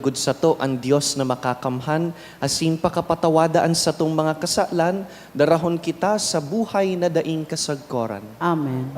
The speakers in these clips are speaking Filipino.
Gud sa to ang Dios na makakamhan, asin pakapatawadaan sa tong mga kasalan, darahon kita sa buhay na daing kasagkoran. Amen.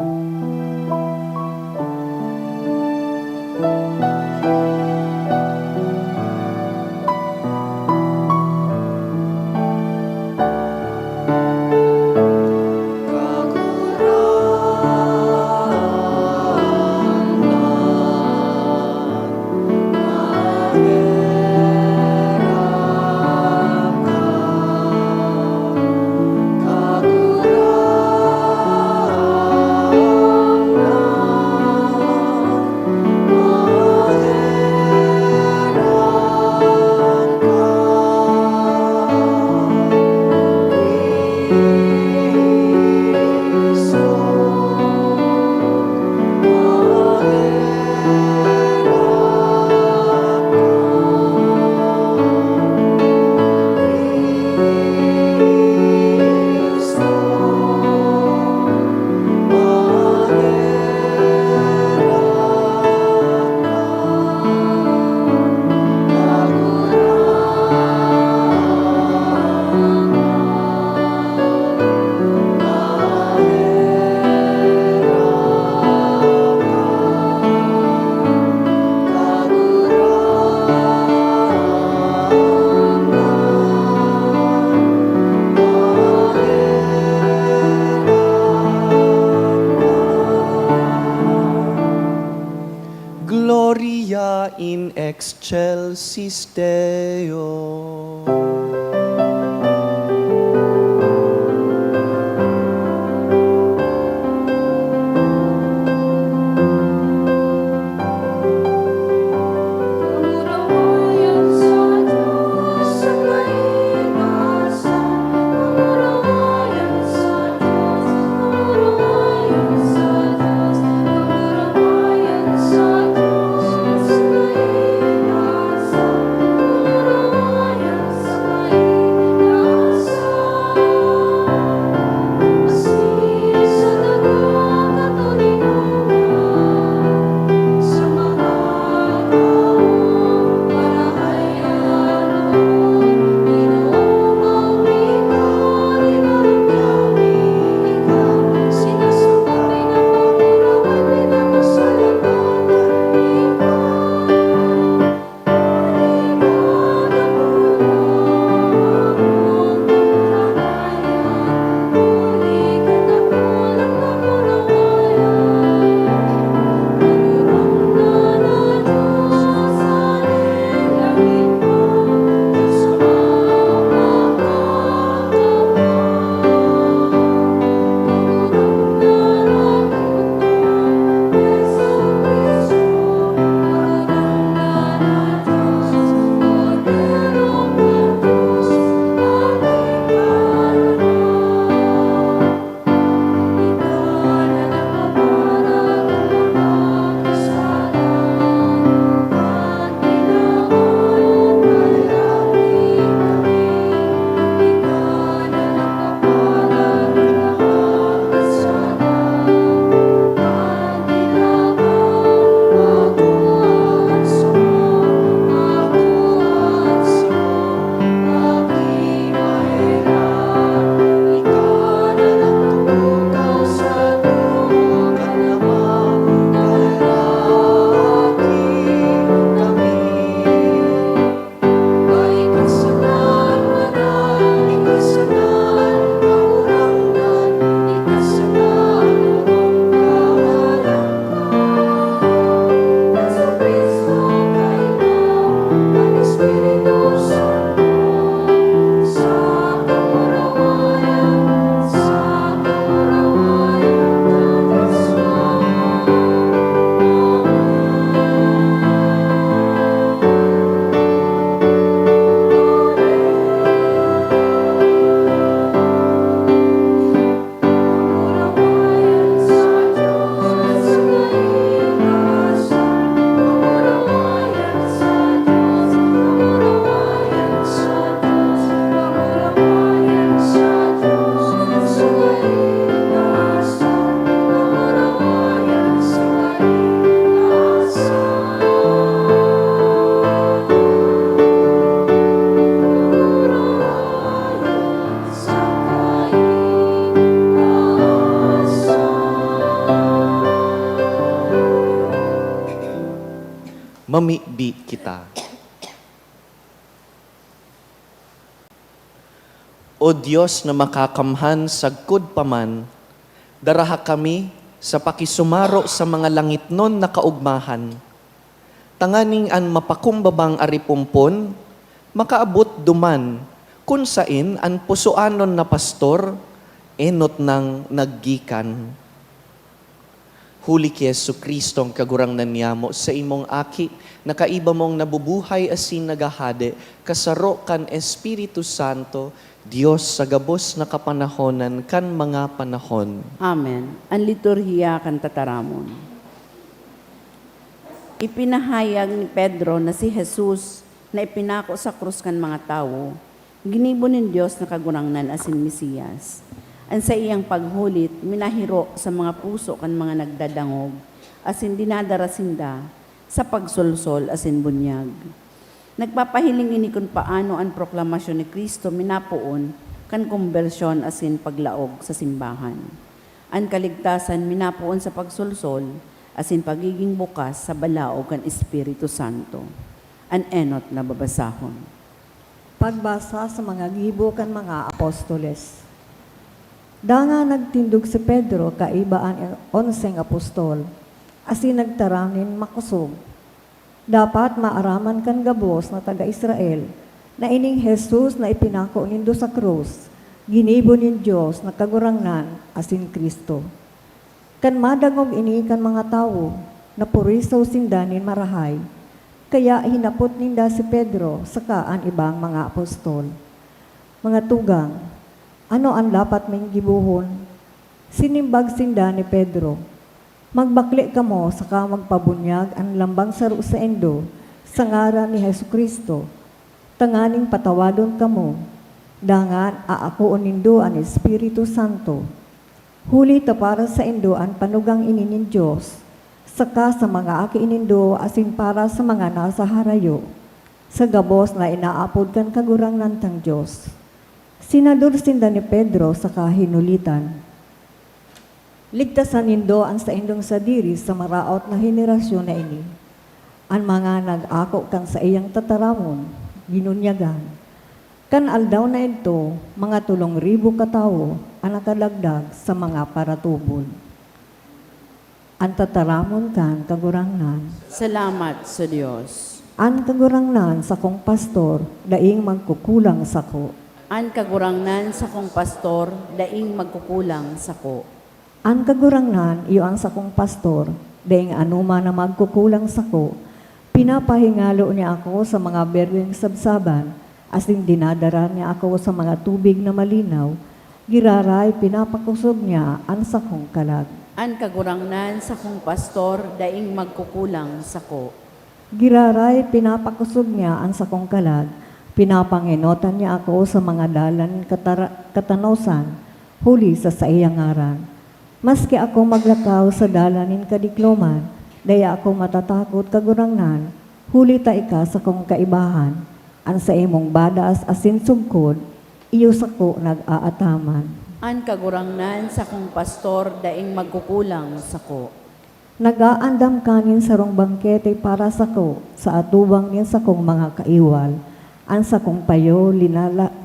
Gloria in excelsis Deo. bitbit kita. O Diyos na makakamhan sagkod paman, daraha kami sa pakisumaro sa mga langit nun na kaugmahan. Tanganing an mapakumbabang aripumpon, makaabot duman, kun sain an pusoanon na pastor, enot nang naggikan. Huli ki Yesu Kristo ang kagurangnan niyamo sa imong aki, nakaiba mong nabubuhay asin nagahade, kasaro kan Espiritu Santo, Diyos sa gabos na kapanahonan kan mga panahon. Amen. Ang liturhiya kan tataramon. Ipinahayag ni Pedro na si Jesus na ipinako sa krus kan mga tao, ginibo ng Diyos na kagurangnan asin Mesiyas. Ang sa iyang paghulit, minahiro sa mga puso kan mga nagdadangog, asin dinadarasinda sa pagsolsol asin bunyag. Nagpapahiling ini kung paano ang proklamasyon ni Kristo minapuon kan konbersyon asin paglaog sa simbahan. Ang kaligtasan minapuon sa pagsolsol asin pagiging bukas sa balaog kan Espiritu Santo. An enot na babasahon. Pagbasa sa mga gibo kan mga apostoles. Danga nagtindog si Pedro kaiba ang 11 apostol, asin nagtaranin makusog. Dapat maaraman kan gabos na taga-Israel na ining Jesus na ipinako nindo sa krus, ginibo nin Diyos na kagurangnan asin Kristo. Kan madangog ini kan mga tao na purisaw sindanin marahay, kaya hinapot ninda si Pedro saka ang ibang mga apostol. Mga tugang, ano ang dapat may gibuhon? Sinimbag sinda ni Pedro, magbakli ka mo saka magpabunyag ang lambang saro sa endo sa ngaran ni Hesu Kristo. Tanganing patawadon ka mo, dangan aakoon nindo ang Espiritu Santo. Huli ta para sa endo ang panugang ininin Diyos, saka sa mga aki inindo asin para sa mga nasa harayo, sa gabos na inaapod kan kagurangnan tang Diyos. Sinador sinda ni Pedro saka hinulitan. Ligtasan nindo ang sa indong sadiri sa maraot na henerasyon na ini. Ang mga nag-ako kan sa iyang tataramon, ginunyagan. Kan aldaw na ito, mga 3,000 katao ang nakalagdag sa mga paratubol. Ang tataramon kan kagurangnan. Salamat sa Diyos. Ang kagurangnan sa kong pastor, daing magkukulang sa ko. Ang kagurangnan sa kong pastor, daing magkukulang sa ko. Ang kagurangnan, iyo ang sakong pastor, daing anuma na magkukulang sa ko, pinapahingalo niya ako sa mga berweng sabsaban, asin dinadara niya ako sa mga tubig na malinaw, giraray pinapakusog niya ang sakong kalag. Ang kagurangnan sa kong pastor, daing magkukulang sa ko. Giraray pinapakusog niya ang sakong kalag, pinapanginotan niya ako sa mga dalan katanosan, huli sa iyang ngaran. Maski ako maglakaw sa dalanin kadikloman, daya ako matatakot kagurangnan, huli ta ika sa kong kaibahan, ang sa imong badas asin sugkod, iyo sa ko nag-aataman. Ang kagurangnan sa kong pastor, daing magkukulang sa ko. Nagaandam kanin sarong bangkete para sa ko, sa atubang niya sa kong mga kaiwal, ang sa kong payo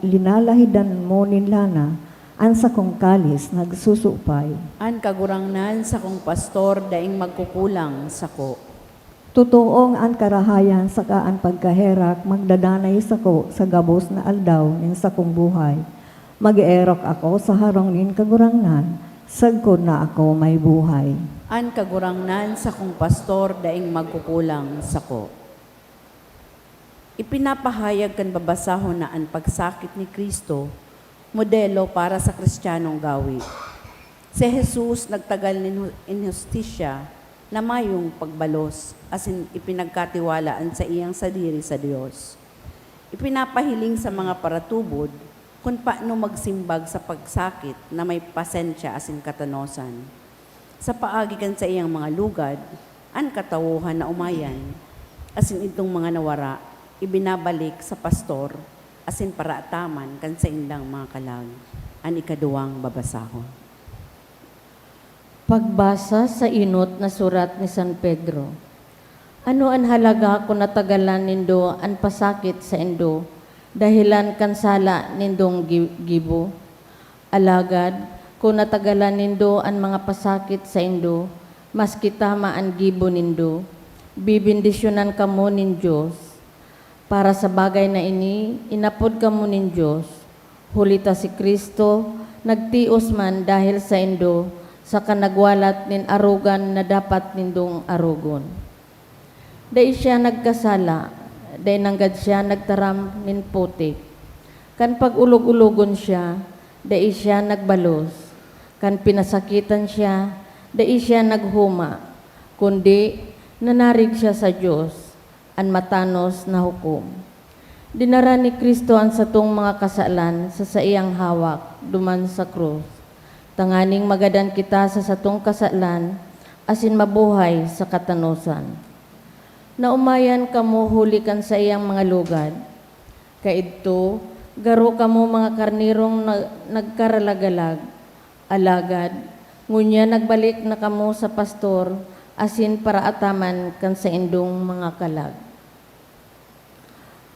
linalahidan mo ninlana, ang sa kong kalis nagsusupay. Ang kagurangnan sa kong pastor, daing magkukulang sa ko. Tutuong ang karahayan saka ang pagkaherak magdadanay sa ko sa gabos na aldaw nin sa kong buhay. Mag-eerok ako sa harong nin kagurangnan, sagkod na ako may buhay. Ang kagurangnan sa kong pastor, daing magkukulang sa ko. Ipinapahayag kan babasahon na ang pagsakit ni Kristo, modelo para sa Kristiyanong gawi. Si Jesus nagtagal ng injustisya na mayong pagbalos, asin ipinagkatiwalaan sa iyang sadiri sa Diyos. Ipinapahiling sa mga paratubod kung paano magsimbag sa pagsakit na may pasensya asin katanosan. Sa paagigan sa iyang mga lugad, ang katawuhan na umayan, asin itong mga nawara, ibinabalik sa pastor, asin para ataman kan sa ilang mga kalag, ang ikaduwang babasahon. Pagbasa sa inot na surat ni San Pedro. Ano ang halaga kung natagalan nindo ang pasakit sa indo, dahilan kansala nindong gibo? Alagad, kung natagalan nindo ang mga pasakit sa indo, mas kitama ang gibo nindo, bibindisyonan kamo nin Diyos. Para sa bagay na ini, inapod kamo nin Diyos. Hulita si Kristo, nagtios man dahil sa indo, sa kanagwalat nin arugan na dapat nindong arugon. Dahil siya nagkasala, dahil nanggad siya nagtaram nin putik. Kan pag-ulog-ulogon siya, dahil siya nagbalos. Kan pinasakitan siya, dahil siya naghuma. Kundi nanarig siya sa Diyos, ang matanos na hukom. Dinara ni Kristo ang satong mga kasalan sa saiyang hawak, duman sa krus. Tanganing magadan kita sa satong kasalan, asin mabuhay sa katanusan. Naumayan kamo hulikan sa iyang mga lugad. Kaidto, garo kamo mga karnirong nagkaralagalag. Alagad, ngunya nagbalik na kamo sa pastor, asin para ataman kan sa indong mga kalag.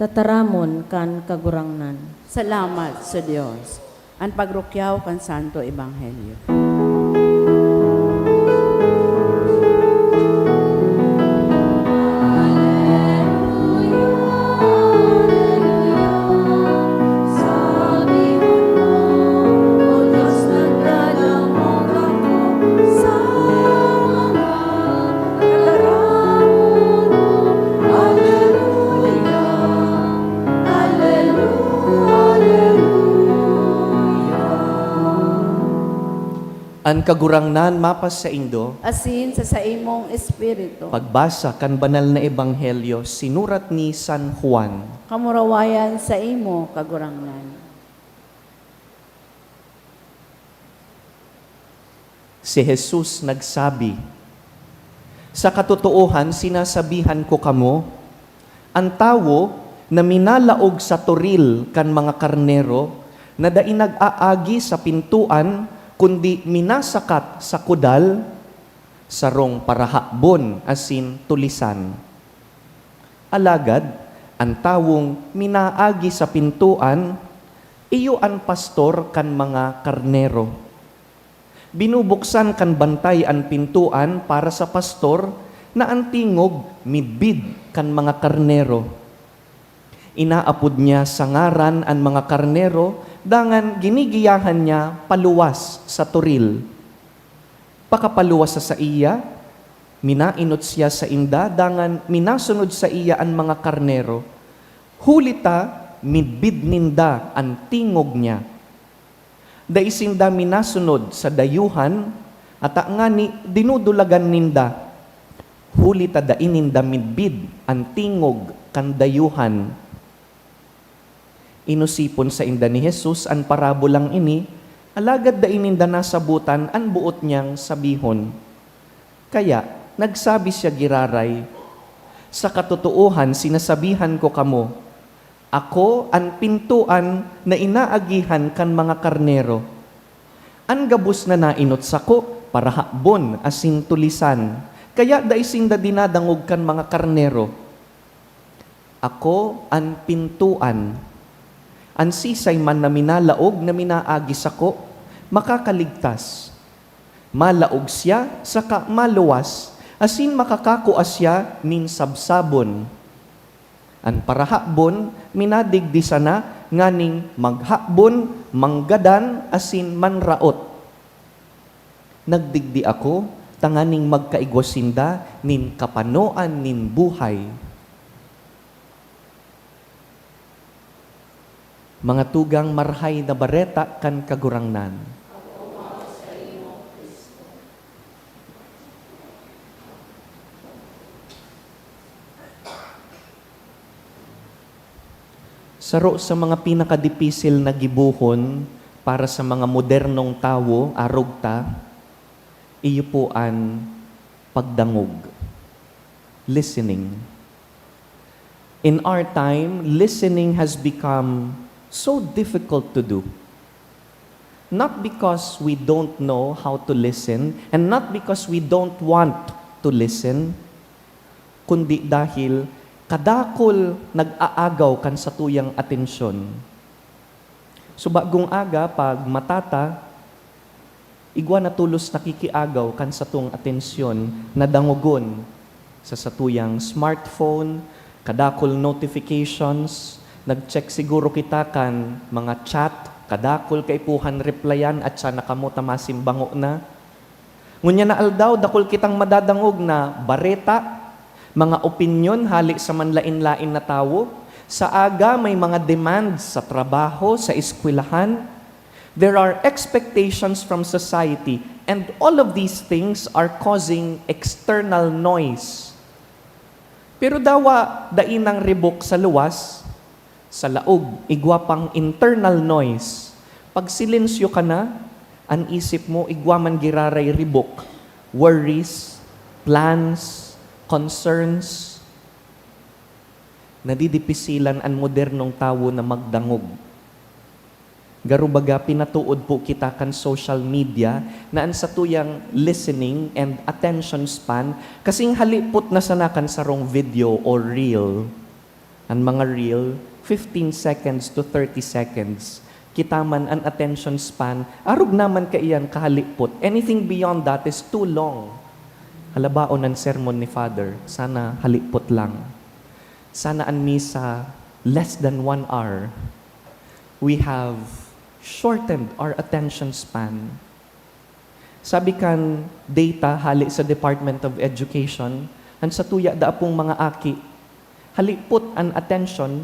Tataramon kan kagurangnan. Salamat sa Dios. Ang pagrukyaw kan Santo Ebanghelyo. An kagurangnan mapas sa indo, Asin sa imong espiritu. pagbasa kan banal na ebanghelyo, sinurat ni San Juan. Kamurawayan sa imo kagurangnan. Si Jesus nagsabi, sa katotoohan sinasabihan ko kamo, ang tawo na minalaog sa toril kan mga karnero, na dai nag-aagi sa pintuan, kundi minasakat sa kudal, sarong parahabon asin tulisan. Alagad, ang tawong minaagi sa pintuan, iyo ang pastor kan mga karnero. Binubuksan kan bantay ang pintuan para sa pastor na ang tingog midbid kan mga karnero. Inaapod niya sa ngaran ang mga karnero, dangan ginigiyahan niya paluwas sa turil. Pakapaluwas sa iya, minainot siya sa inda, dangan minasunod sa iya ang mga karnero. Hulita, midbid ninda ang tingog niya. Daisinda minasunod sa dayuhan, at nga ni dinudulagan ninda. Hulita daininda midbid ang tingog kan dayuhan. Inusipon sa inda ni Jesus ang parabolang ini, alagad da ininda nasabutan ang buot niyang sabihon. Kaya, nagsabi siya giraray, sa katotoohan sinasabihan ko kamo, ako ang pintuan na inaagihan kan mga karnero. Ang gabus na nainot sako, para hakbon asin tulisan, kaya da isinda dinadangog kan mga karnero. Ako ang pintuan. Ang sisay man na minalaog na minaagi sako, makakaligtas. Malaog siya, saka maluwas, asin makakakuas siya nin sabsabon. Ang parahabon, minadigdisa na, nganing maghakbon, manggadan, asin manraot. Nagdigdi ako, tanganing magkaigwasinda, nin kapanoan nin buhay. Mga tugang marhay na bareta kan kagurangnan. Saro sa mga pinakadipisil na gibuhon para sa mga modernong tawo, arugta, iyo po ang pagdangog. Listening. In our time, listening has become so difficult to do. Not because we don't know how to listen, and not because we don't want to listen, kundi dahil kadakol nag-aagaw kan sa tuyang atensyon. So bagong aga, pag matata, igwa na tulos nakikiagaw kan sa tung atensyon na dangugon sa satuyang smartphone, kadakol notifications, nag-check siguro kita kan mga chat, kadakol kay puhan replyan at siya nakamuta masimbango na. Ngunya na aldaw, dakol kitang madadangog na bareta, mga opinyon halik sa manlain-lain na tao. Sa aga, may mga demands sa trabaho, sa eskwelahan. There are expectations from society, and all of these things are causing external noise. Pero dawa, dainang ribok sa luwas, sa laog, igwa pang internal noise. Pag silensyo ka na, ang isip mo, igwa man giraray ribok, worries, plans, concerns, nadidipisilan ang modernong tao na magdangog. Garubaga, pinatuod po kita kan social media na ang satuyang listening and attention span kasing halipot na sanakan sa rong video or reel. Ang mga reel, 15 seconds to 30 seconds. Kita man ang attention span, arog naman kaiyan kahalipot. Anything beyond that is too long. Halabaon ang sermon ni Father, sana halipot lang. Sana ang misa, less than 1 hour. We have shortened our attention span. Sabi kan data hali sa Department of Education, ang sa tuya daapong mga aki, halipot ang attention,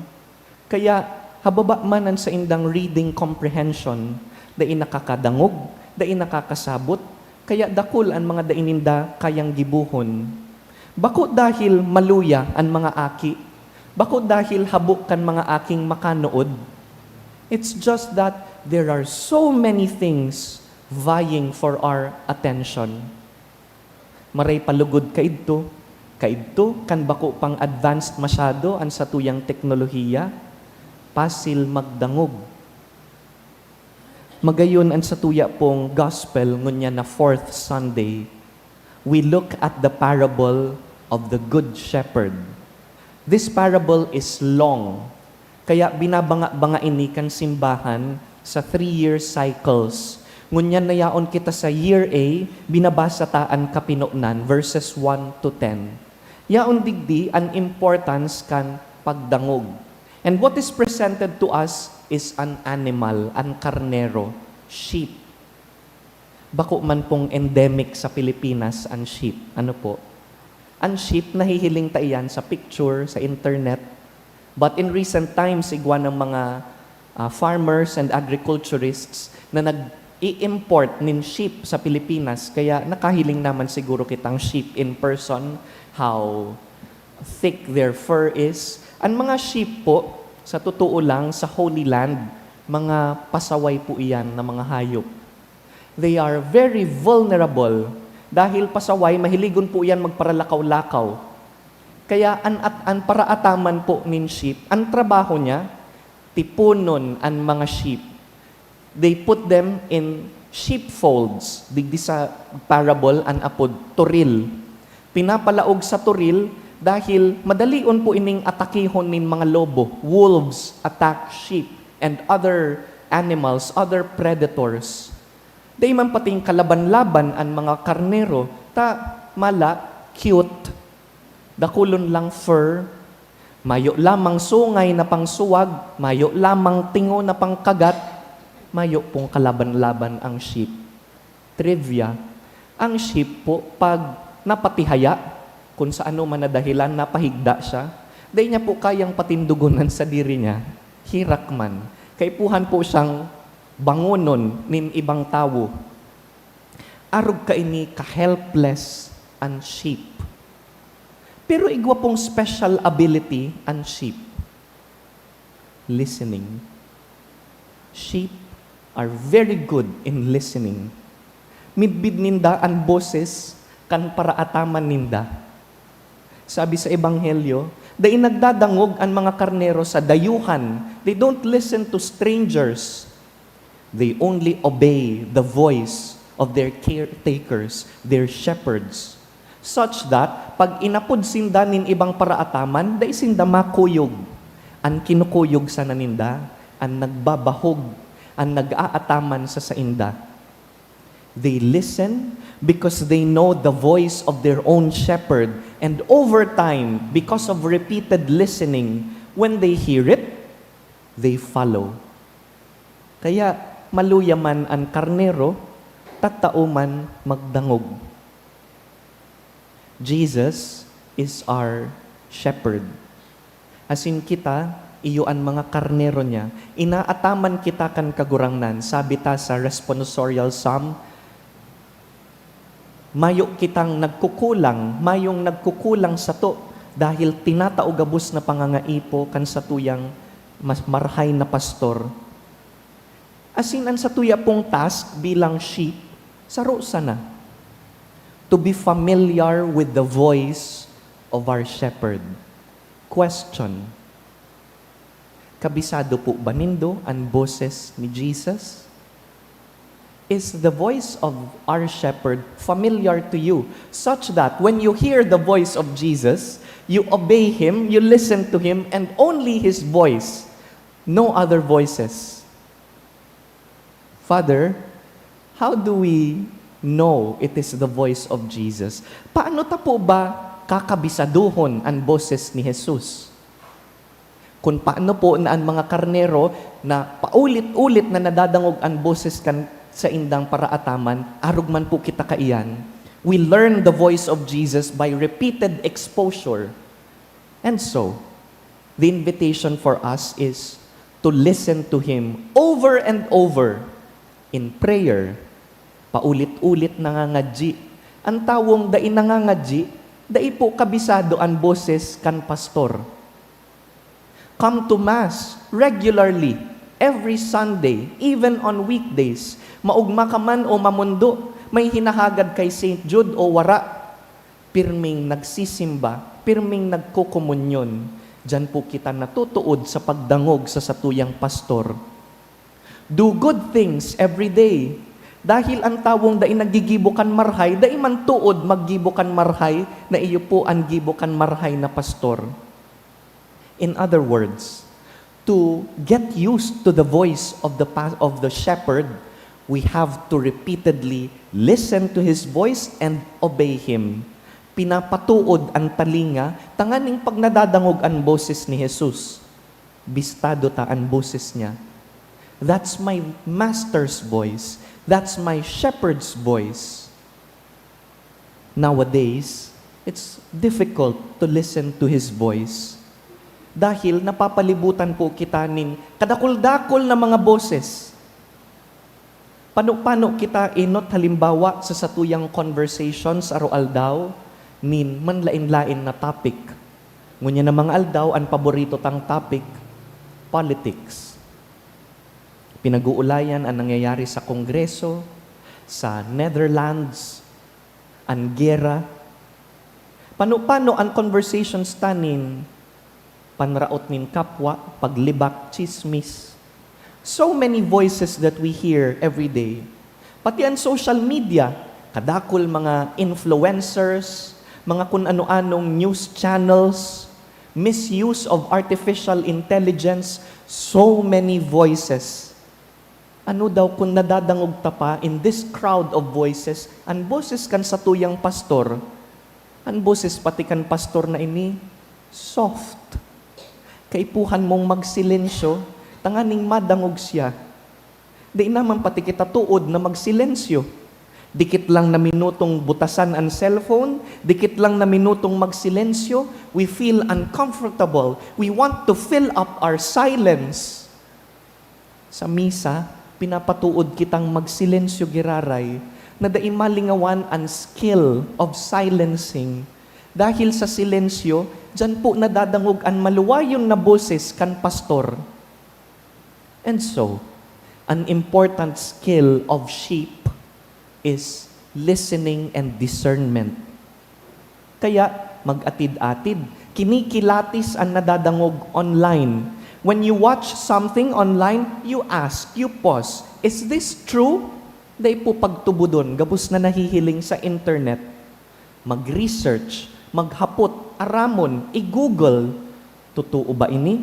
kaya hababa man ang sa indang reading comprehension, dai nakakadangog, dai nakakasabot, kaya dakol ang mga daininda kayang gibuhon. Bako dahil maluya ang mga aki, bako dahil habok kan mga aking makanood, it's just that there are so many things vying for our attention. Maray palugod kaidto kan bako pang advanced masyado ang satuyang teknolohiya, pasil magdangog. Magayon ang satuya pong gospel ngunya na 4th Sunday, we look at the parable of the Good Shepherd. This parable is long, kaya binabanga-banga ini kan simbahan sa 3-year cycles. Ngunyan na yaon kita sa year A, binabasa taan kapinoknan, verses 1 to 10. Yaon digdi ang importance kan pagdangog. And what is presented to us is an animal, an karnero, sheep. Bako man pong endemic sa Pilipinas ang sheep. Ano po? Ang sheep, nahihiling taiyan sa picture, sa internet. But in recent times, igwa ng mga farmers and agriculturists na nag-i-import nin sheep sa Pilipinas. Kaya nakahiling naman siguro kitang sheep in person, how thick their fur is. Ang mga sheep po, sa totoo lang, sa Holy Land, mga pasaway po iyan na mga hayop. They are very vulnerable dahil pasaway, mahiligon po iyan magparalakaw-lakaw. Kaya an paraataman po nin sheep, ang trabaho niya, tipunon ang mga sheep. They put them in sheepfolds. Digdi sa parable, an apod, turil. Pinapalaog sa turil dahil madalion po ining atakihon nin mga lobo. Wolves attack sheep and other animals, other predators. Day man pating kalaban-laban ang mga karnero, ta mala, cute, dakulon lang fur, mayo lamang sungay na pangsuwag, mayo lamang tingo na pangkagat, mayo pong kalaban-laban ang sheep. Trivia, ang sheep po, pag napatihaya, kung sa ano man na dahilan, napahigda siya, dahil niya po kayang patindugunan sa diri niya, hirak man. Kaipuhan po siyang bangonon nin ibang tao. Arog ka ini ka-helpless ang sheep. Pero igwa pong special ability ang sheep. Listening. Sheep are very good in listening. Midbid ninda ang boses kan paraataman ninda. Sabi sa Ebanghelyo, dahil nagdadangog ang mga karnero sa dayuhan. They don't listen to strangers. They only obey the voice of their caretakers, their shepherds. such that pag inapod sinda nin ibang paraataman, da isinda makuyog. An kinukuyog sa naninda, an nagbabahog, an nag-aataman sa sainda. They listen because they know the voice of their own shepherd, and over time, because of repeated listening, when they hear it, they follow. Kaya maluyaman ang karnero, tattauman magdangog. Jesus is our shepherd. As in kita, iyo ang mga karnero niya, inaataman kita kan kagurangnan. Sabi ta sa responsorial psalm, mayo kitang nagkukulang, mayong nagkukulang sa to, dahil tinataogabos na pangangaipo kan sa tuyang mas marhay na pastor. Asin ang sa tuya pong task bilang sheep, saro sana. To be familiar with the voice of our shepherd. Question. Kabisado po ba nindo ang boses ni Jesus? Is the voice of our shepherd familiar to you, such that when you hear the voice of Jesus, you obey Him, you listen to Him, and only His voice, no other voices? Father, how do we know it is the voice of Jesus? Paano ta po ba kakabisaduhon ang boses ni Jesus? Kung paano po na ang mga karnero na paulit-ulit na nadadangog ang boses kan sa indang paraataman, arugman po kita kaiyan. We learn the voice of Jesus by repeated exposure. And so, the invitation for us is to listen to Him over and over in prayer. Paulit-ulit nangangadji. Ang tawong dai nangangadji, dai po kabisado ang boses kan pastor. Come to Mass regularly, every Sunday, even on weekdays. Maugma ka man o mamundo, may hinahagad kay St. Jude o wara, pirming nagsisimba, pirming nagkukomunyon. Diyan po kita natutuod sa pagdangog sa satuyang pastor. Do good things every day. Dahil ang tawong dai nagigibukan marhay, dai man tuod maggibukan marhay, na iyo po ang gibukan marhay na pastor. In other words, to get used to the voice of the shepherd, we have to repeatedly listen to His voice and obey Him. Pinapatuod ang talinga, tanganing pag nadadangog ang boses ni Jesus. Bistado ta ang boses niya. That's my master's voice. That's my shepherd's voice. Nowadays, it's difficult to listen to His voice. Dahil napapalibutan po kita nin kadakul-dakul na mga boses. Paano kita inot halimbawa sa satuyang conversations aro aldaw nin manlain-lain na topic. Ngunya na mga aldaw ang paborito tang topic, politics. Pinag-uulayan ang nangyayari sa Kongreso, sa Netherlands, ang gera. Paano ang conversations tanin panraot nin kapwa, paglibak, chismis. So many voices that we hear every day. Pati ang social media, kadakol mga influencers, mga kun ano-anong news channels, misuse of artificial intelligence, so many voices. Ano daw kung nadadangog ta pa in this crowd of voices, ang boses kan sa tuyang pastor, ang boses pati kan pastor na ini, soft. Kaipuhan mong magsilensyo, tanganing madangog siya. Di naman pati kita tuod na magsilensyo. Dikit lang na minutong butasan ang cellphone, dikit lang na minutong magsilensyo, we feel uncomfortable. We want to fill up our silence. Sa misa, pinapatuod kitang magsilensyo giraray, na daimalingawan ang skill of silencing. Dahil sa silensyo, dyan po nadadangog ang maluwayon na boses kan pastor. And so, an important skill of sheep is listening and discernment. Kaya, mag-atid-atid, kinikilatis ang nadadangog online. When you watch something online, you ask, you pause, is this true? Dahil po pagtubudon, gabos na nahihiling sa internet. mag-research, maghapot, aramon, i-google, totoo ba ini?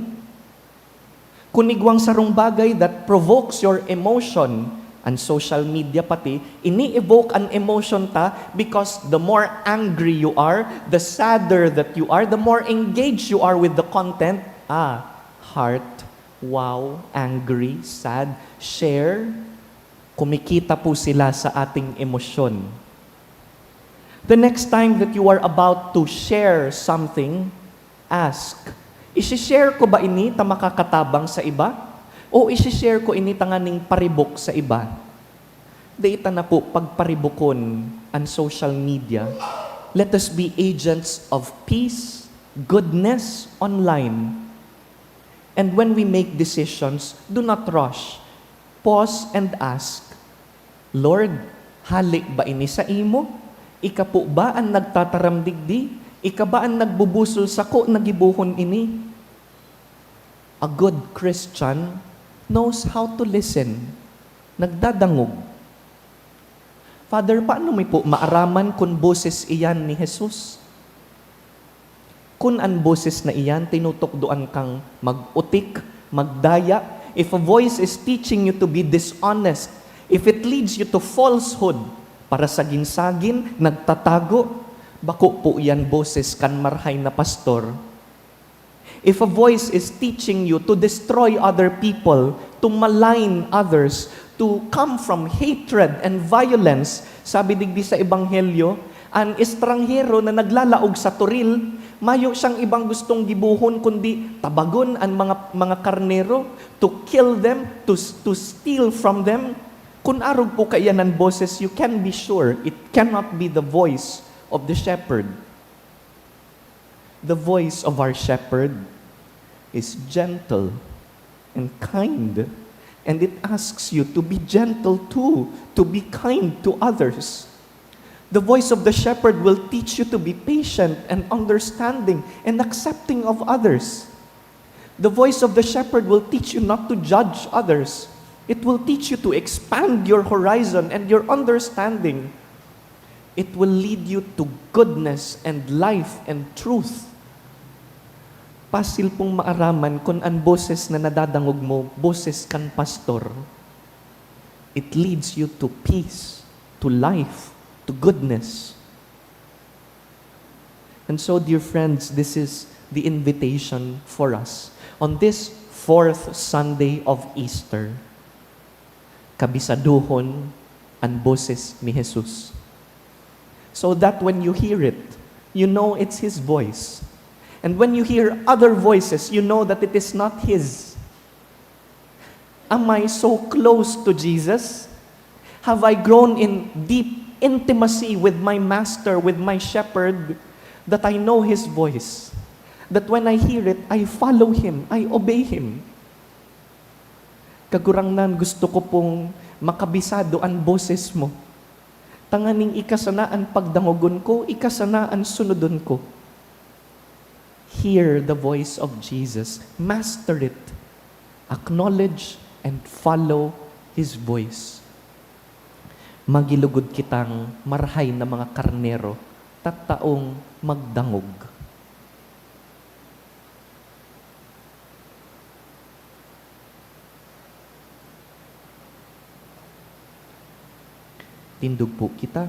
Kunigwang sarong bagay that provokes your emotion, and social media pati, ini-evoke an emotion ta because the more angry you are, the sadder that you are, the more engaged you are with the content. Heart, wow, angry, sad, share. Kumikita po sila sa ating emosyon. The next time that you are about to share something, ask, isi-share ko ba ini ta makakatabang sa iba? O isi-share ko ini tanganing paribok sa iba? Data na po pagparibokon ang social media. Let us be agents of peace, goodness online. And when we make decisions, do not rush. Pause and ask, Lord, halik ba ini sa imo? Ika po ba ang nagtataramdigdi? Ika ba ang nagbubusol sa ko nagibuhon ini? A good Christian knows how to listen. Nagdadangog. Father, paano may po maaraman kung boses iyan ni Jesus? Kung ang boses na iyan, tinutokdoan kang mag-utik, magdaya. If a voice is teaching you to be dishonest, if it leads you to falsehood, para sagin-sagin, nagtatago, bako po iyan boses kan marhay na pastor. If a voice is teaching you to destroy other people, to malign others, to come from hatred and violence, sabi digdi sa Ebanghelyo, ang estranghero na naglalaog sa turil, mayo siyang ibang gustong gibuhon kundi tabagon ang mga karnero, to kill them, to steal from them. Kung arog po kaya ng boses, you can be sure it cannot be the voice of the shepherd. The voice of our shepherd is gentle and kind, and it asks you to be gentle too, to be kind to others. The voice of the shepherd will teach you to be patient and understanding and accepting of others. The voice of the shepherd will teach you not to judge others. It will teach you to expand your horizon and your understanding. It will lead you to goodness and life and truth. Pasil pong maaraman kung ang boses na nadadangog mo, boses kan pastor. It leads you to peace, to life, to goodness. And so, dear friends, this is the invitation for us. On this fourth Sunday of Easter, kabisaduhon ang boses ni Jesus. So that when you hear it, you know it's His voice. And when you hear other voices, you know that it is not His. Am I so close to Jesus? Have I grown in deep intimacy with my Master, with my Shepherd, that I know His voice? That when I hear it, I follow Him, I obey Him. Kagurangnan, gusto ko pong makabisado ang boses mo. Tanganing ikasanaan pagdangogon ko, ikasanaan sunodon ko. Hear the voice of Jesus. Master it. Acknowledge and follow His voice. Magilugod kitang marhay na mga karnero, tattaong magdangog. Tindog po kita.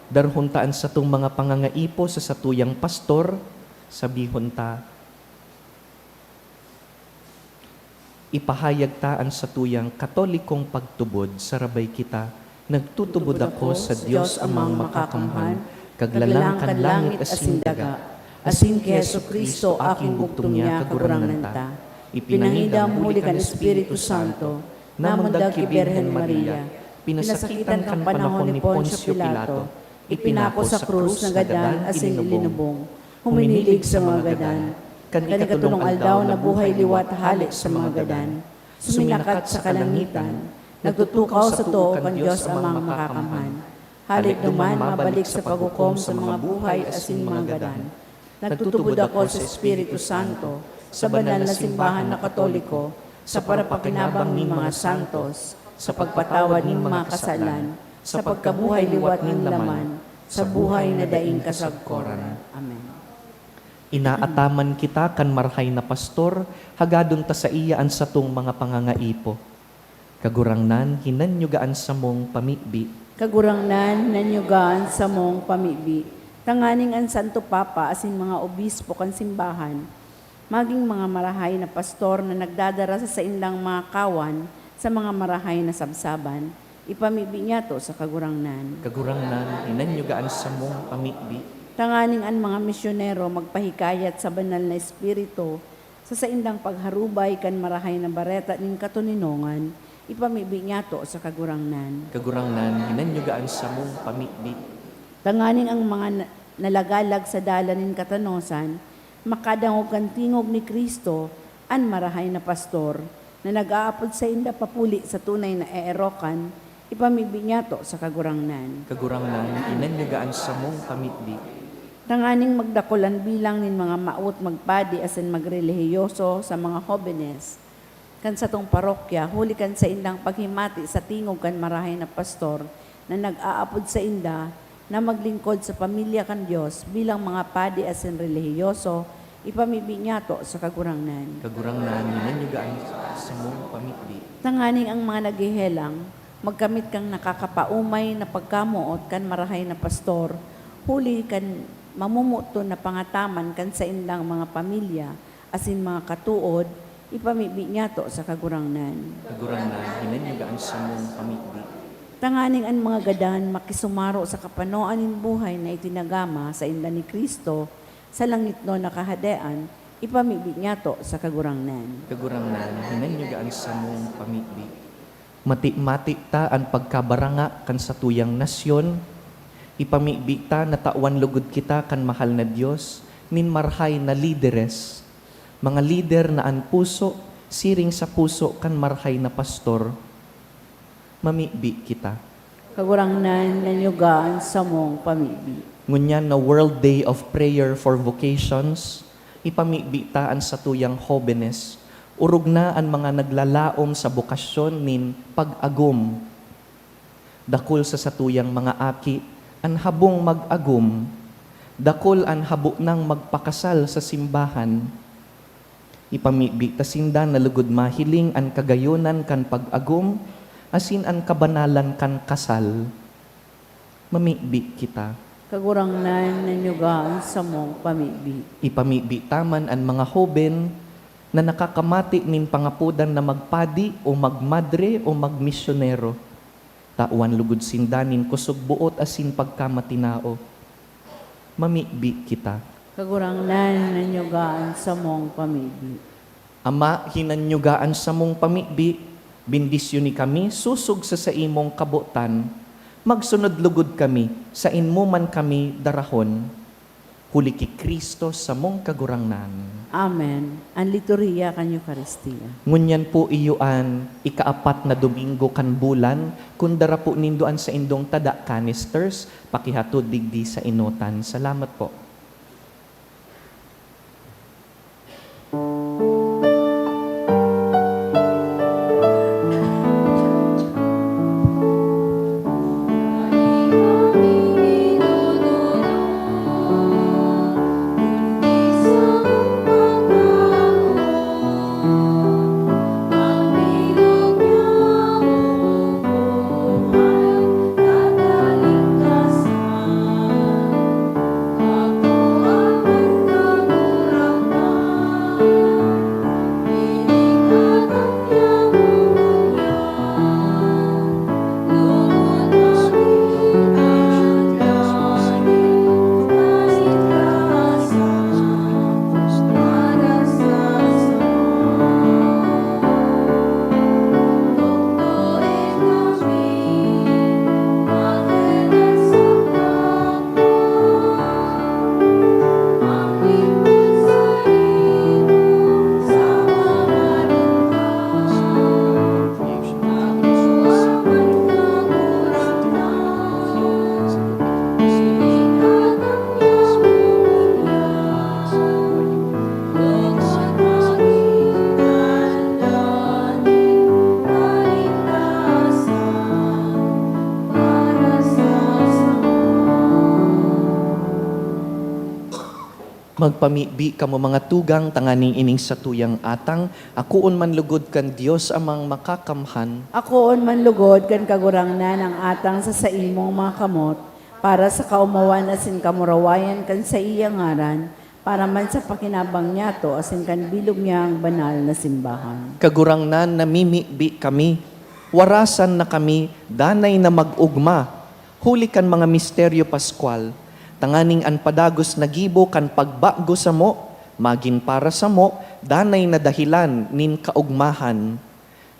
Darhon taan sa itong mga pangangaipo sa satuyang pastor, sabihon ta, ipahayag taan sa tuyang katolikong pagtubod, sarabay kita, nagtutubod ako sa Diyos amang makakamhan, kaglalangkan langit asin daga, asin ki Hesu Kristo aking bugtong niya kagurangan ta, ipinangida muli kan Espiritu Santo, namundag ki Birhen Maria, pinasakitan kan panahon ni Poncio Pilato, ipinako sa krus na gadan asin ilinubong, huminilig sa mga gadan, kanikatulong aldaw na buhay liwat halik sa mga gadan, suminakat sa kalangitan, nagtutukaw sa too kan Diyos amang makakamhan, halik duman mabalik sa paghukom sa mga buhay asin mga gadan, nagtutubod ako sa Espiritu Santo, sa banal na simbahan na Katoliko, sa parapakinabang ni mga santos, sa pagpatawad ng mga kasalan, sa pagkabuhay liwat ng laman, sa buhay na daing kasagkoran. Amen. Inaataman kita kan marhay na pastor, hagadon ta sa iyaan sa tung mga pangangaipo. Kagurangnan, hinanyugaan sa mong pamibi. Kagurangnan, nanyugaan sa mong pamibi. Tanganing ang Santo Papa asin mga obispo kan simbahan, maging mga marahay na pastor na nagdadara sa saindang mga kawan sa mga marahay na sabsaban, ipamibi niya to sa kagurangnan. Kagurangnan, hinanyugaan sa mong pamibi. Tanganing ang mga misyonero magpahikayat sa banal na espiritu sa saindang pagharubay kan marahay na bareta ning katuninongan, ipamibi niya to sa kagurangnan. Kagurangnan, hinanyugaan sa mong pamibi. Tanganing ang mga nalagalag sa dalanin katanosan, makadangog kan tingog ni Kristo, an marahay na pastor, na nag-aapod sa inda papuli sa tunay na eerokan, ipamibi niya to sa kagurangnan. Kagurangnan, hinanyugaan sa mong pamibi. Tanganing magdakulan bilang nin mga maut magpadi asin magrelihiyoso sa mga hobenes. Kan sa tong parokya, huli kan sa indang paghimati sa tingog kan marahay na pastor na nag-aapod sa inda na maglingkod sa pamilya kan Diyos bilang mga padi asin relihiyoso, ipamibi niya to sa kagurangnan. Kagurangnan, hinanyugaan sa mong pamibi. Tanganing ang mga naghihelang, magkamit kang nakakapaumay na pagkamuot kan marahay na pastor, huli kan mamumuto na pangataman kan sa indang mga pamilya, asin mga katuod, ipamibi niya to sa kagurangnan. Kagurangnan, hinanyugaan sa mong pamibi. Tanganing ang mga gadan makisumaro sa kapanoan ng buhay na itinagama sa inda ni Kristo sa langit no nakahadean, ipamibi niya to sa kagurangnan. Kagurangnan, hinanyugaan sa mong pamibi. Mati-mati ta ang pagkabaranga kan sa tuyang nasyon, ipamibi ta na tawan lugod kita kan mahal na Diyos, nin marhay na lideres, mga lider na an puso, siring sa puso kan marhay na pastor, mamibi kita. Kagurangnan nanyugaan sa mong pamibi. Ngunyan na World Day of Prayer for Vocations, ipamibi ta an sa tuyang hobenes, urog na ang mga naglalaom sa bokasyon nin pag-agum, dakol sa satuyang mga aki, an habong mag-agum, dakol an habo nang magpakasal sa simbahan. Ipamibi tasinda na lugod mahiling an kagayonan kan pag-agum, asin an kabanalan kan kasal. Mamibi kita. Kagurangnan nanyugaan sa mong pamibi. Ipamibi taman an mga hoben na nakakamati nin pangapudan na magpadi o magmadre o magmisyonero. Tawan lugod sindanin kusog buot asin pagkamatinao. Mamibi kita. Kagurangnan nanyugaan sa mong pamibi. Ama, hinanyugaan sa mong pamibi, bindisyon ni kami, susug sa imong kabutan, magsunod lugod kami, sa inmo man kami darahon, huli ki Kristo sa mong kagurangnan. Amen. Ang liturhiya kan Eucharistia. Ngunyan po iyuan, ikaapat na Domingo kan bulan, kundara po nindoan sa indong tada canisters, pakihatod digdi sa inutan. Salamat po. Ang Magpamibi kamo mga tugang tanganing ining sa tuyang atang, akuon man lugod kan Dios amang makakamhan, Akoon man lugod kan kagurangnan ang atang sa imong mga kamot, para sa kaumawan asin kamurawayan kan sa iyang ngaran, para man sa pakinabang niya to asin kan bilog niya ang banal na simbahan. kagurangnan namimibi kami, warasan na kami, danay na mag-ugma, huli kan mga misteryo paskwal, tanganing an padagos nagibo kan pagbago sa mo, magin para sa mo, danay na dahilan nin kaugmahan,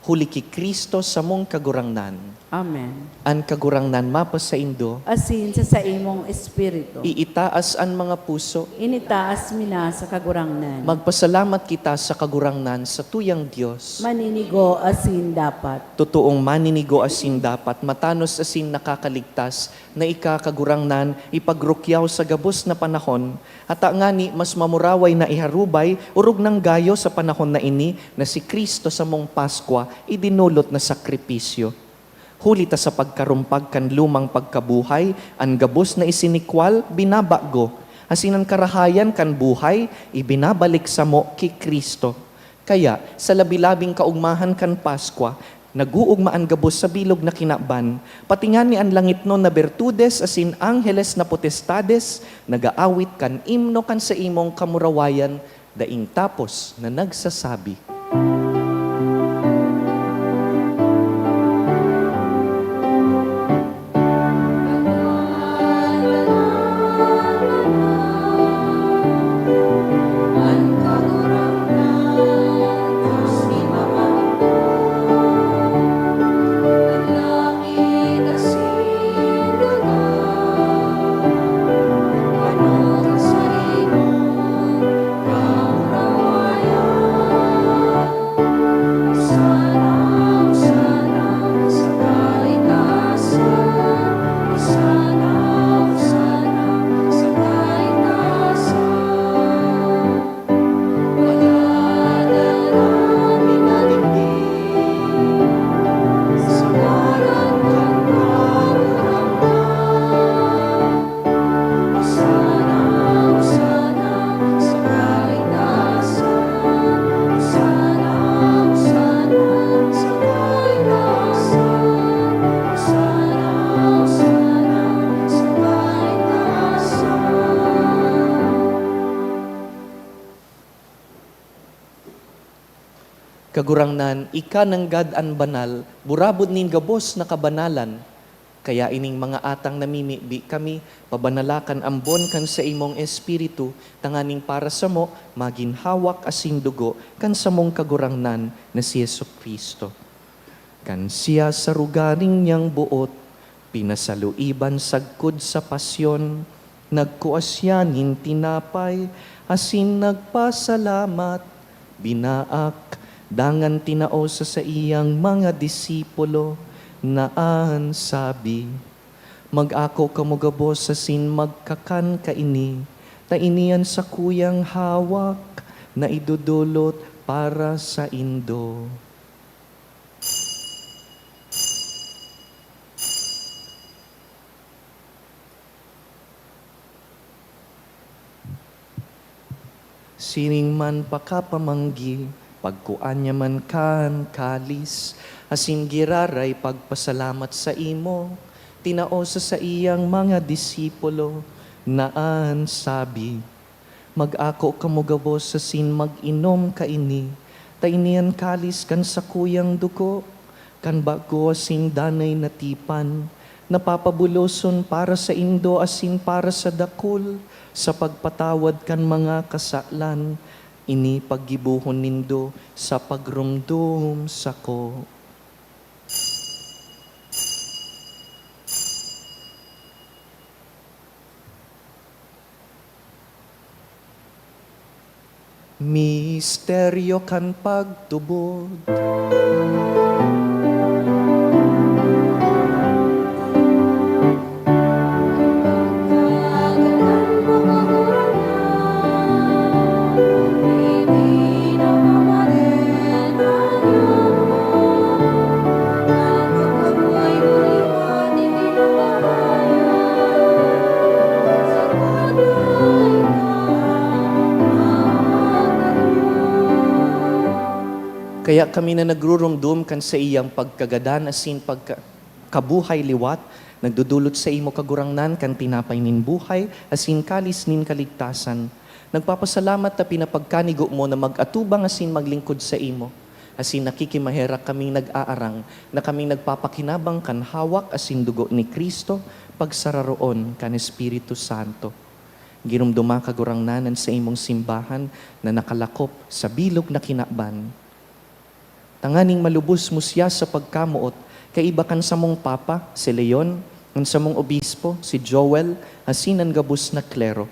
huli ki Kristo sa mong kagurangnan. Amen. An kagurangnan mapas sa indo, Asin sa imong espiritu, iitaas an mga puso, initaas mina sa kagurangnan. magpasalamat kita sa kagurangnan sa tuyang Diyos. Maninigo asin dapat. Totoong maninigo asin dapat, matanos asin nakakaligtas, na ikakagurangnan, ipagrukyaw sa gabos na panahon, at ngani mas mamuraway na iharubay, urog ng gayo sa panahon na ini, na si Kristo sa mong Paskwa, idinulot na sakripisyo. Huli ta sa pagkarumpag kan lumang pagkabuhay, ang gabos na isinikwal, binabago. Asinan karahayan kan buhay, ibinabalik sa mo ki Kristo. Kaya, sa labilabing kaugmahan kan Paskwa, naguugmaan gabos sa bilog na kinaban, patingan ni an langit no na bertudes asin angheles na potestades, nagaawit kan imno kan sa imong kamurawayan, daing tapos na nagsasabi. Kagurangnan, ika ng God an banal, burabod nin gabos na kabanalan. Kaya ining mga atang namimibi kami, pabanalakan ambon kan sa imong espiritu, tanganing para sa mo, maginhawak asin dugo, kan sa mong kagurangnan na si Yesu Kristo. Kan siya sa rugaring niyang buot, pinasaluiban sagkod sa pasyon, nagkuasyanin tinapay, asin nagpasalamat, binaak, dangan tinao sa iyang mga disipulo, naan sabi, mag-ako kamugabos sa sin magkakan kaini, ta iniyan sa kuyang hawak, na idudulot para sa indo. Sining man pakapamanggi, pagkuan niya man kan kalis, asin giraray pagpasalamat sa imo, tinao sa iyang mga disipulo, naan sabi, mag-ako kamugabos sa sin mag-inom kaini, ta iniyan kalis kan sa kuyang dugo, kan bago asin danay natipan, napapabuloson para sa indo asin para sa dakul, sa pagpatawad kan mga kasaklan, ini paggibuhon nindo sa pagrumdum sako. Misteryo kan pagtubod, Kaya kami na nagrurumdum kan sa iyang pagkagadan asin pagkabuhay liwat, nagdudulot sa imo kagurangnan kan tinapay nin buhay, asin kalis nin kaligtasan. Nagpapasalamat na pinapagkanigo mo na mag-atubang asin maglingkod sa imo. Asin nakikimaherak kaming nag-aarang, na kaming nagpapakinabang kan hawak asin dugo ni Kristo, pagsararoon kan Espiritu Santo. Ginumduma kagurangnanan sa imong simbahan na nakalakop sa bilog na kinaban. Tanganing malubos mo siya sa pagkamuot, kaiba kan sa mong papa, si Leon, kan sa mong obispo, si Joel, asin ang gabos na klero.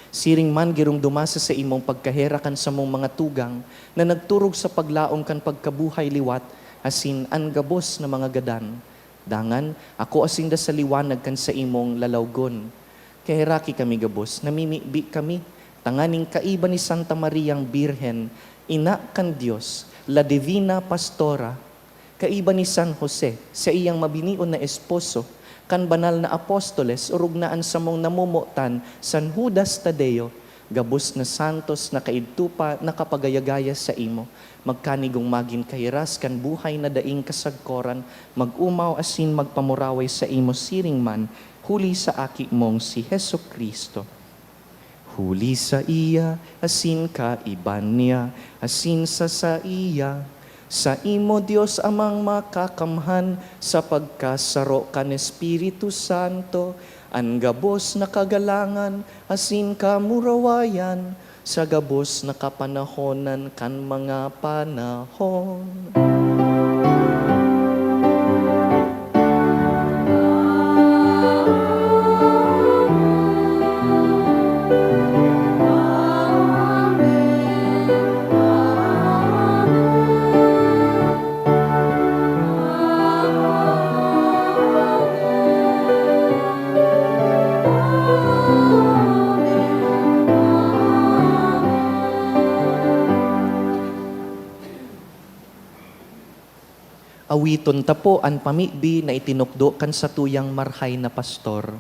Siring man girong dumasa sa imong pagkaherakan sa mong mga tugang na nagturog sa paglaom kan pagkabuhay liwat, asin ang gabos na mga gadan. Dangan, ako asin da sa liwanag kan sa imong lalawgon. Kaheraki kami gabos, namimibi kami, tanganing kaiba ni Santa Mariang Birhen, ina kan Diyos, La Divina Pastora, kaiba ni San Jose, sa iyang mabinion na esposo, kan banal na apostoles, urugnaan sa mong namumutan, San Judas Tadeo, gabos na santos na kaidtupa na kapagayagaya sa imo, magkanigong magin kahiras kan buhay na daing kasagkoran, mag-umaw asin magpamuraway sa imo siring man, huli sa aki mong si Heso Kristo. Huli sa iya, asin ka iban niya, asin sa iya. Sa imo Dios amang makakamhan, sa pagkasaro kan Espiritu Santo, ang gabos na kagalangan, asin ka murawayan, sa gabos na kapanahonan kan mga panahon. Awiton tapo an pamibi na itinukdo kan sa tuyang marhay na pastor.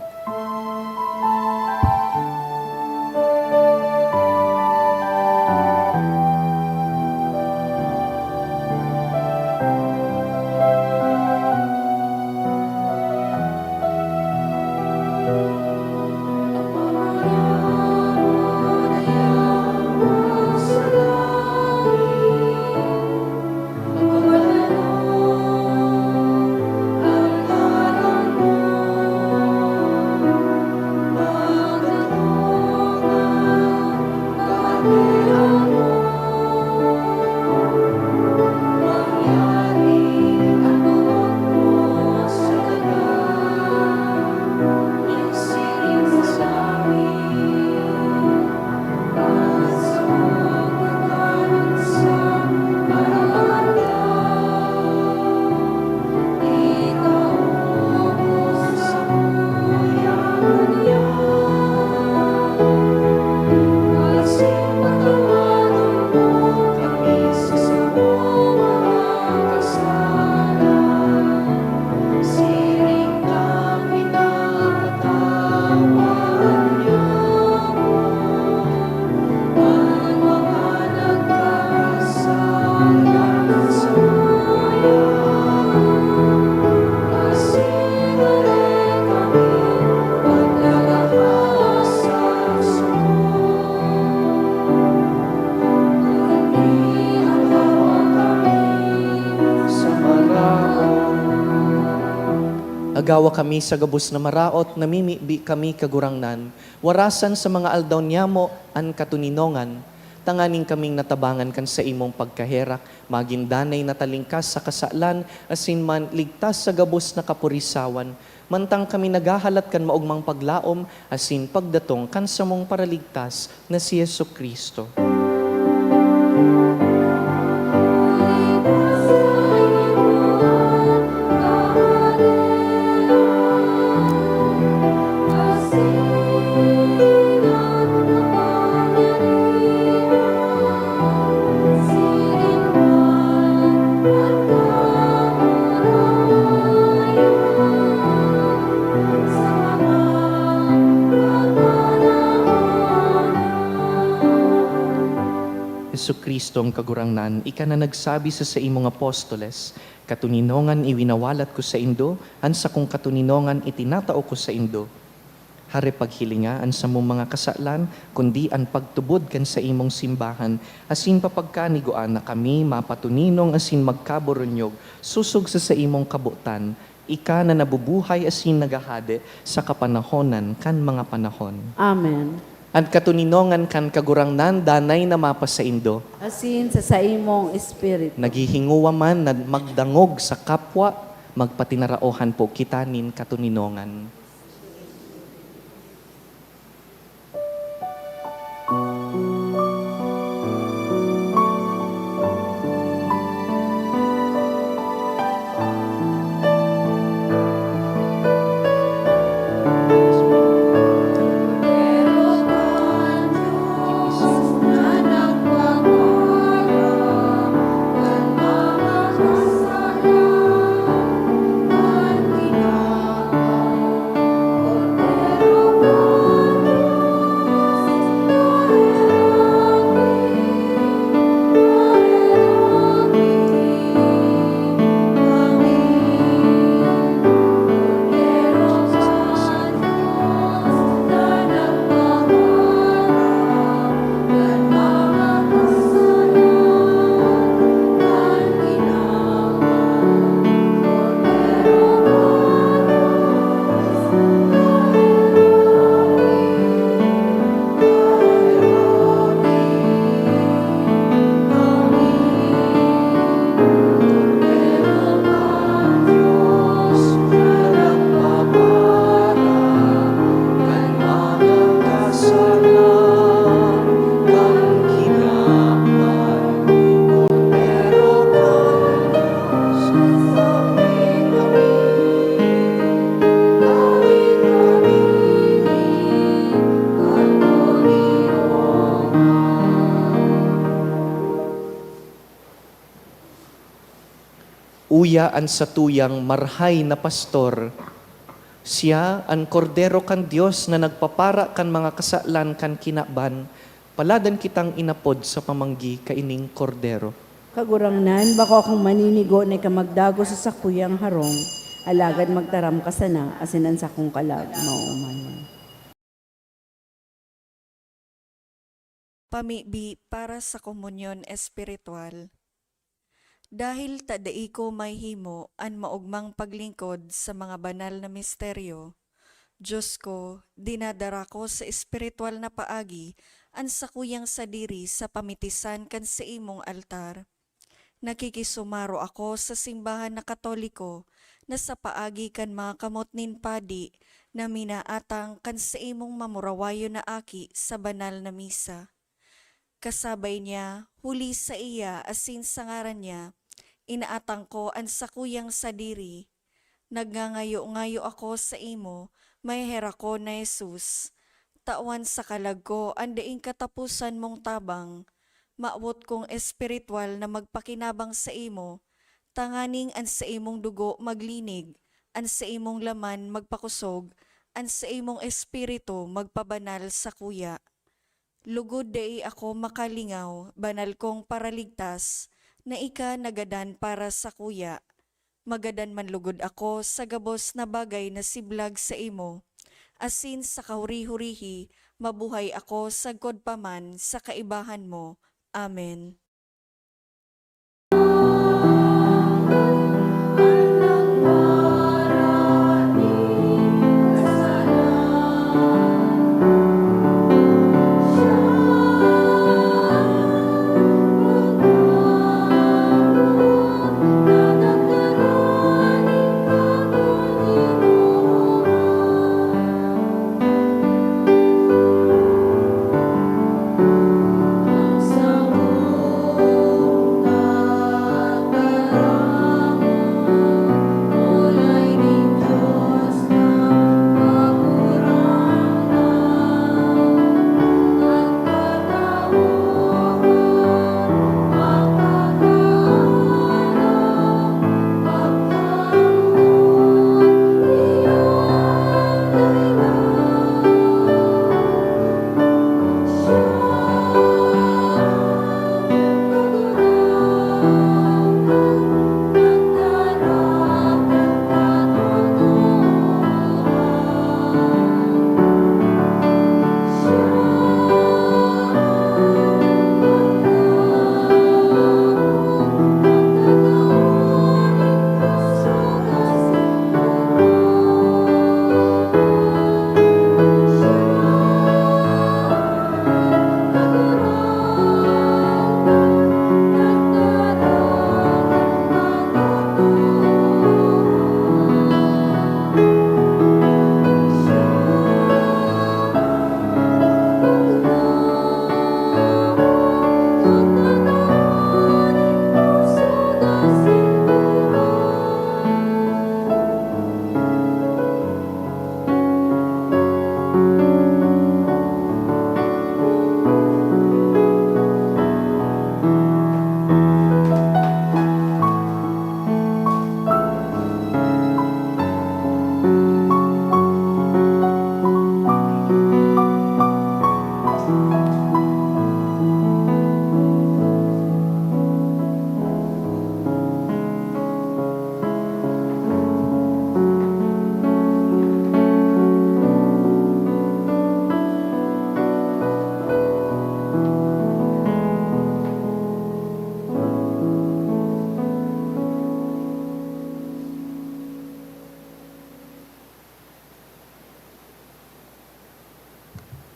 Agawa kami sa gabos na maraot, namimibi kami kagurangnan, warasan sa mga aldaw niyamo an katuninongan, tanganing kaming natabangan kan sa imong pagkaherak, maging danay na talingkas sa kasalan, asin man ligtas sa gabos na kapurisawan, mantang kami nagahalat kan maugmang paglaom, asin pagdatong kan sa mong paraligtas na si Yesu Kristo. Kristo ang kagurangnan, ika na nagsabi sa imong apostoles, katuninongan iwinawalat ko sa indo, ansa kong katuninongan itinatao ko sa indo. Hare paghilinga an sa mong mga kasalan, kundi an pagtubod kan sa imong simbahan, asin papagkaniguan na kami mapatuninong asin magkaboronyog, susog sa imong kabutan, ika na nabubuhay asin nagahade sa kapanahonan kan mga panahon. Amen. At katuninongan kan kagurangnan, danay na mapa sa indo, Asin sa imong espiritu. naghihinguwa man na magdangog sa kapwa, magpatinaraohan po kitanin katuninongan. Uya an satuyang marhay na pastor, siya an kordero kan Dios na nagpapara kan mga kasalan kan kinaban, paladan kitang inapod sa pamanggi kaining kordero. Kagurangnan, bako akong maninigo na kamagdago sa sakuyang harong, alagad magtaram ka sana, asinan sa kong kalag, maumayan. Pamibi para sa komunyon espiritual. Dahil tadai ko may himo an maugmang paglingkod sa mga banal na misteryo, Diyos ko, dinadara ko sa espiritual na paagi an sakuyang sadiri sa pamitisan kan sa imong altar. Nakikisumaro ako sa simbahan na Katoliko na sa paagi kan mga kamot nin padi na minaatang kan sa imong mamurawayo na aki sa banal na misa. Kasabay niya, huli sa iya asin sa ngaran niya, inaatang ko ang sakuyang sadiri. Nagngangayo-ngayo ako sa imo, may hera ko na Jesus. Tawan sa kalag ko, ang daing katapusan mong tabang. Maawot kong espiritual na magpakinabang sa imo, tanganing an sa imong dugo maglinig, an sa imong laman magpakusog, an sa imong espiritu magpabanal sa kuya. Lugod dai ako makalingaw, banal kong paraligtas, na ika nagadan para sa kuya. Magadan man lugod ako sa gabos na bagay na siblag sa imo. Asin sa kahuri-hurihi, mabuhay ako sa godpaman sa kaibahan mo. Amen. Sa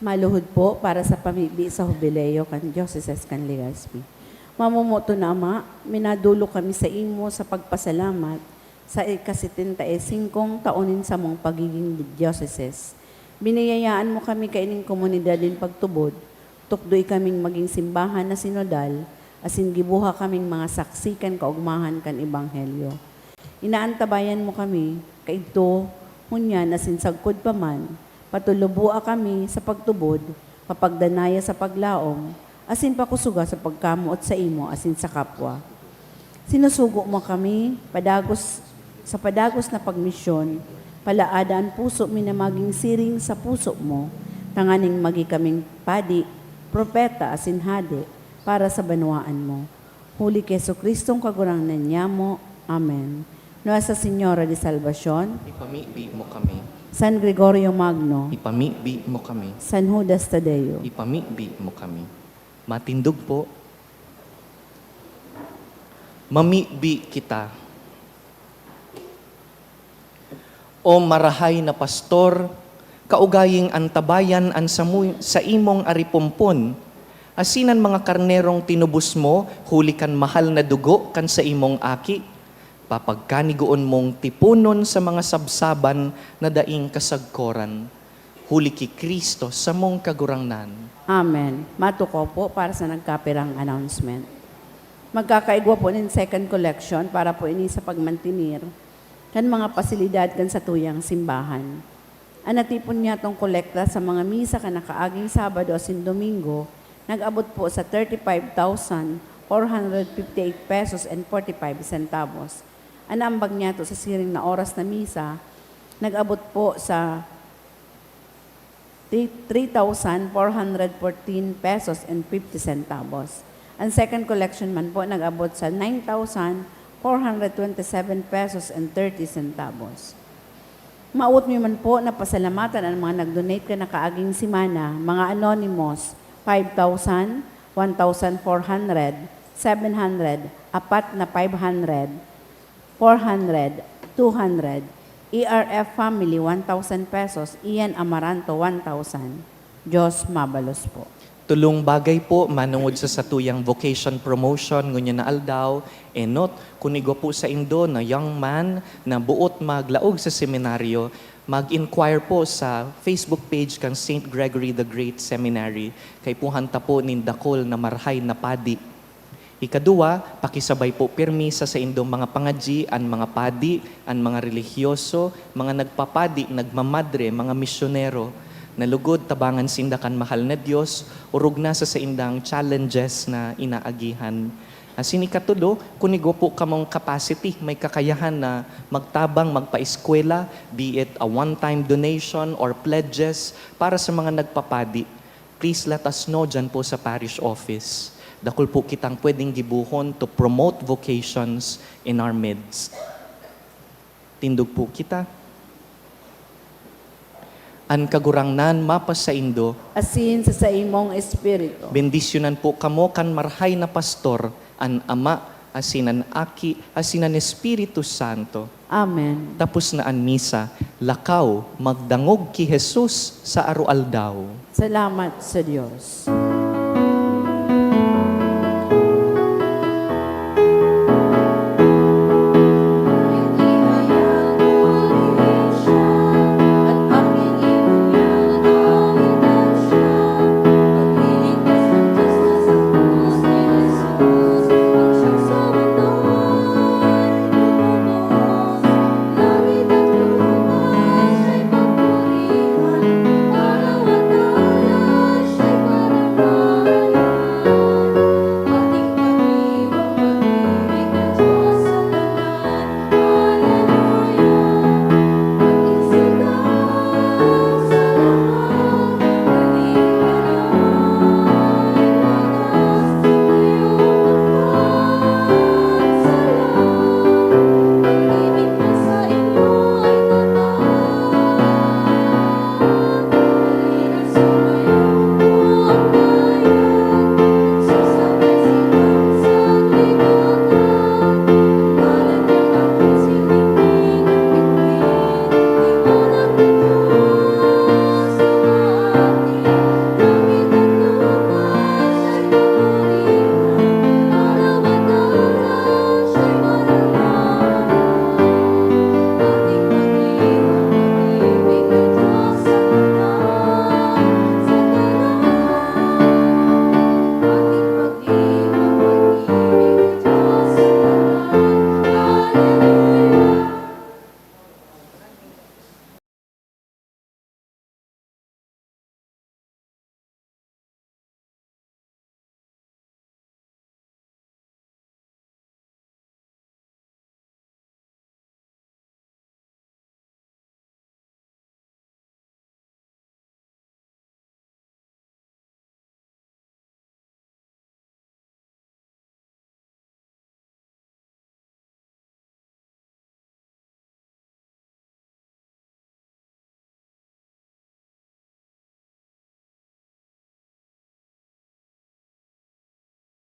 Maluhod po para sa pamibi sa Jubileo kan Diocese kan Legazpi. Mamumuto na Ama, minadulo kami sa imo sa pagpasalamat sa ika-75 taonin sa mong pagiging Diocese. Biniyayaan mo kami kaining komunidad din pagtubod, tukdoy kaming maging simbahan na sinodal, asin gibuha kaming mga saksi kan kaugmahan kan Ebanghelyo. Inaantabayan mo kami, kaito, hunyan asin sagkod pa man, patulubua kami sa pagtubod, papagdanaya sa paglaom, asin pakusuga sa pagkamuot sa imo, asin sa kapwa. Sinusugo mo kami, padagos na pagmisyon, palaadaan puso mi na maging siring sa puso mo, tanganing magi kaming padi, propeta, asin hade, para sa banwaan mo. Huli kay Jesucristong kagurangnan niya mo. Amen. Nuestra Señora de Salvación, Ipamibi mo kami. San Gregorio Magno, Ipamibi mo kami. San Judas Tadeo, Ipamibi mo kami. Matindog po. Mamibi kita. O marahay na pastor, kaugaying antabayan an sa imong aripumpon, asinan mga karnerong tinubos mo, huli kan mahal na dugo kan sa imong aki, papagkanigoon mong tipunon sa mga sabsaban na daing kasagkoran, huli ki Kristo sa mong kagurangnan. Amen. Matuko po para sa nagkapirang announcement. Magkakaigwa po ng second collection para po ini sa pagmantinir kan mga pasilidad kan sa tuyang simbahan. Anatipon niya tong kolekta sa mga misa kan nakaaging Sabado asin Domingo, nag-abot po sa 35,458 pesos and 45 centavos. Anambag niya to sa siring na oras na misa, nag-abot po sa 3,414 pesos and 50 centavos. Ang second collection man po nag-abot sa 9,427 pesos and 30 centavos. Maut mo man po na pasalamatan ang mga nag-donate ka na kaaging simana, mga anonymous, 5,000, 1,400, 700, apat na 500, 400, 200, ERF Family, 1,000 pesos, Ian Amaranto, 1,000. Diyos mabalos po. Tulong bagay po manungod sa satuyang vocation promotion ngunya na aldaw enot kunigo po sa Indo na young man na buot maglaog sa seminaryo, mag-inquire po sa Facebook page kan St. Gregory the Great Seminary kay puhanta po nin dakol na marhay na padi. Ikaduwa, pakisabay po permisa sa indong mga pangadji, an mga padi, an mga religyoso, mga nagpapadi, nagmamadre, mga misyonero, nalugod tabangan sindakan mahal na Diyos, urog na sa indang challenges na inaagihan. Asin ikatulo, kunigo po kamong capacity, may kakayahan na magtabang, magpa-eskwela, be it a one-time donation or pledges para sa mga nagpapadi. Please let us know dyan po sa parish office. Dakul po kitang pwedeng gibuhon to promote vocations in our midst. Tindog po kita. An kagurangnan mapas sa Indo, Asin sa imong espiritu. bendisyonan po kamo kan marhay na pastor, an Ama, asinan Aki, asinan Espiritu Santo. Amen. Tapos na an misa, lakaw, magdangog ki Jesus sa arualdaw. Salamat sa Diyos.